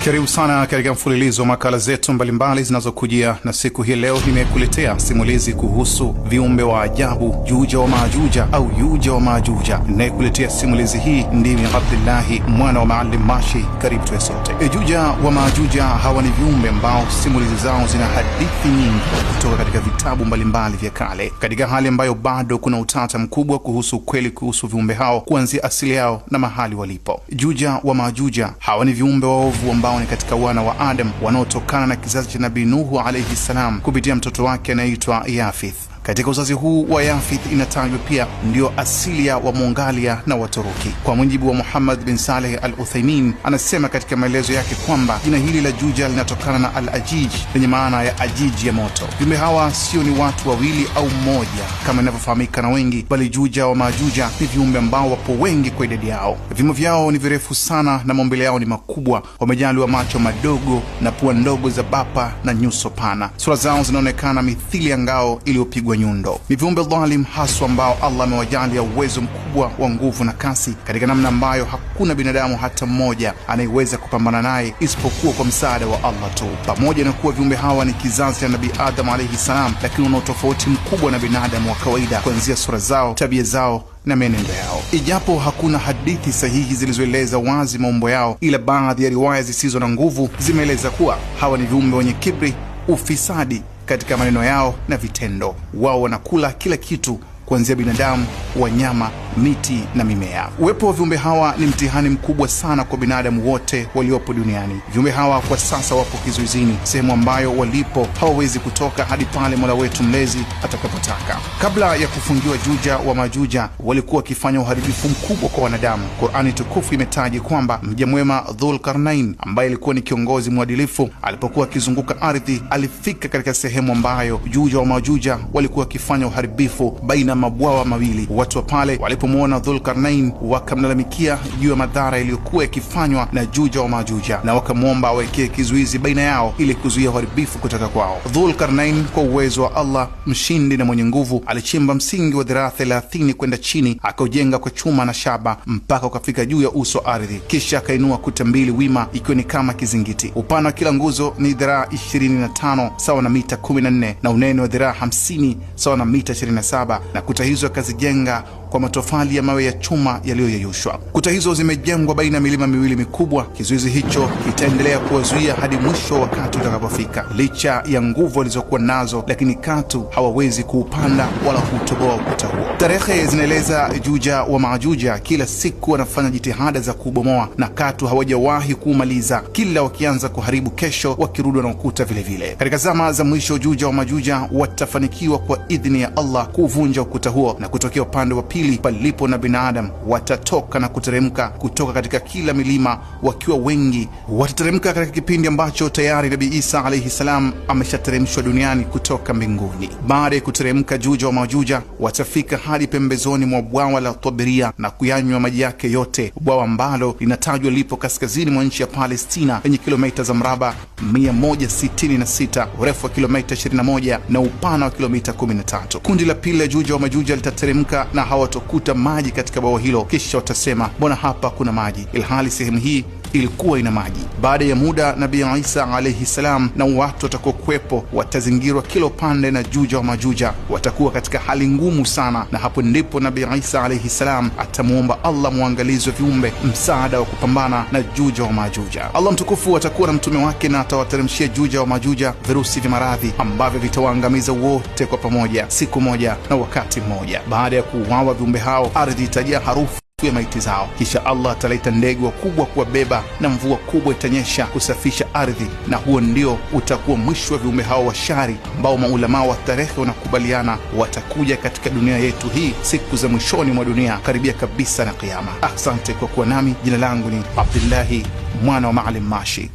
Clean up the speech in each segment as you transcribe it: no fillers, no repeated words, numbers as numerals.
Karibu sana katika mfululizo wa makala zetu mbalimbali zinazokujia, na siku hii leo nimekuletea simulizi kuhusu viumbe wa ajabu Juja wa Majuja au Yuja wa Majuja. Ninayekuletea simulizi hii ndimi Abdullahi mwana wa Maalim Mashi. Karibu tuwe sote. Juja wa Majuja hawa ni viumbe ambao simulizi zao zina hadithi nyingi kutoka katika vitabu mbalimbali vya kale, katika hali ambayo bado kuna utata mkubwa kuhusu ukweli kuhusu viumbe hao, kuanzia asili yao na mahali walipo. Juja wa Majuja hawa ni viumbe waovu ambao ni katika wana wa Adam wanaotokana na kizazi cha Nabii Nuhu alayhi salam kupitia mtoto wake anaitwa Yafith. Katika uzazi huu wa Yafith inatajwa pia ndio asili ya Wamongalia na Waturuki. Kwa mujibu wa Muhammad bin Saleh al-Uthaymin, anasema katika maelezo yake kwamba jina hili la Juja linatokana na al-Ajij lenye maana ya ajiji ya moto. Viumbe hawa sio ni watu wawili au mmoja kama inavyofahamika na wengi, bali Juja wa Majuja ni viumbe ambao wapo wengi kwa idadi yao. Vimo vyao ni virefu sana na maumbile yao ni makubwa, wamejaliwa macho madogo na pua ndogo za bapa na nyuso pana. Sura zao zinaonekana mithili ya ngao iliyopigwa nyundo. Ni viumbe dhalim haswa ambao Allah amewajalia uwezo mkubwa wa nguvu na kasi katika namna ambayo hakuna binadamu hata mmoja anayeweza kupambana naye isipokuwa kwa msaada wa Allah tu. Pamoja na kuwa viumbe hawa ni kizazi cha Nabii Adam alayhi salam, lakini wana tofauti mkubwa na binadamu wa kawaida kuanzia sura zao, tabia zao na menendo yao. Ijapo hakuna hadithi sahihi zilizoeleza wazi maumbo yao, ila baadhi ya riwaya zisizo na nguvu zimeeleza kuwa hawa ni viumbe wenye kibri, ufisadi katika maneno yao na vitendo. Wao wanakula kila kitu kuanzia binadamu, wanyama, miti na mimea. Uwepo wa viumbe hawa ni mtihani mkubwa sana kwa binadamu wote waliopo duniani. Viumbe hawa kwa sasa wapo kizuizini, sehemu ambayo walipo hawawezi kutoka hadi pale Mola wetu mlezi atakapotaka. Kabla ya kufungiwa Juja wa Majuja, walikuwa wakifanya uharibifu mkubwa kwa wanadamu. Qur'ani tukufu imetaji kwamba mja mwema Dhulqarnain, ambaye alikuwa ni kiongozi mwadilifu, alipokuwa akizunguka ardhi, alifika katika sehemu ambayo Juja wa Majuja walikuwa wakifanya uharibifu baina mabwawa mawili. Watu wa pale walipomwona Dhulqarnain wakamlalamikia juu ya madhara yaliyokuwa yakifanywa na Juja wa Majuja, na wakamwomba awekee kizuizi baina yao ili kuzuia uharibifu kutoka kwao. Dhulqarnain kwa uwezo wa Allah mshindi na mwenye nguvu alichimba msingi wa dhiraa 30 kwenda chini, akaujenga kwa chuma na shaba mpaka ukafika juu ya uso wa ardhi. Kisha akainua kuta mbili wima ikiwa ni kama kizingiti. Upana wa kila nguzo ni dhiraa 25 sawa na mita 14 na unene wa dhiraa 50 sawa na mita 27, na kuta hizo akazijenga kwa matofali ya mawe ya chuma yaliyoyeyushwa. Kuta hizo zimejengwa baina ya milima miwili mikubwa. Kizuizi hicho kitaendelea kuwazuia hadi mwisho wakati utakapofika. Licha ya nguvu walizokuwa nazo, lakini katu hawawezi kuupanda wala kuutoboa ukuta huo. Tarehe zinaeleza Juja wa Majuja kila siku wanafanya jitihada za kuubomoa na katu hawajawahi kuumaliza. Kila wakianza kuharibu, kesho wakirudi na ukuta vile vile. Katika zama za mwisho, Juja wa Majuja watafanikiwa kwa idhini ya Allah kuvunja ukuta huo, na kutokea upande wa pili palipo na binadamu watatoka na kuteremka kutoka katika kila milima wakiwa wengi. Watateremka katika kipindi ambacho tayari Nabii Isa alayhi salam ameshateremshwa duniani kutoka mbinguni. Baada ya kuteremka, Juja wa Majuja watafika hadi pembezoni mwa bwawa la Tabiria na kuyanywa maji yake yote, bwawa ambalo linatajwa lipo kaskazini mwa nchi ya Palestina yenye kilomita za mraba 166, urefu wa kilomita 21 na upana wa kilomita 13. Kundi la pili la Juja wa Majuja litateremka na hawatokuta maji katika bwawa hilo. Kisha watasema, mbona hapa kuna maji, ilhali sehemu hii ilikuwa ina maji. Baada ya muda, Nabii Isa alayhi salam na watu watakokuwepo watazingirwa kila upande na Juja wa Majuja. Watakuwa katika hali ngumu sana, na hapo ndipo Nabii Isa alayhi salam atamuomba Allah muangalizi wa viumbe msaada wa kupambana na Juja wa Majuja. Allah mtukufu atakuwa na mtume wake na atawateremshia Juja wa Majuja virusi vya maradhi ambavyo vitawaangamiza wote kwa pamoja siku moja na wakati mmoja. Baada ya kuuawa viumbe hao, ardhi itajaa harufu ya maiti zao. Kisha Allah ataleta ndege wakubwa kuwabeba na mvua kubwa itanyesha kusafisha ardhi, na huo ndio utakuwa mwisho wa viumbe hao wa shari ambao maulama wa tarehe wanakubaliana watakuja katika dunia yetu hii siku za mwishoni mwa dunia, karibia kabisa na kiyama. Asante kwa kuwa nami. Jina langu ni Abdullahi mwana wa Maalim Mashi.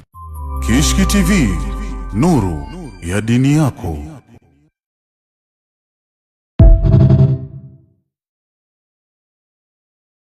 Kishki TV, nuru ya dini yako.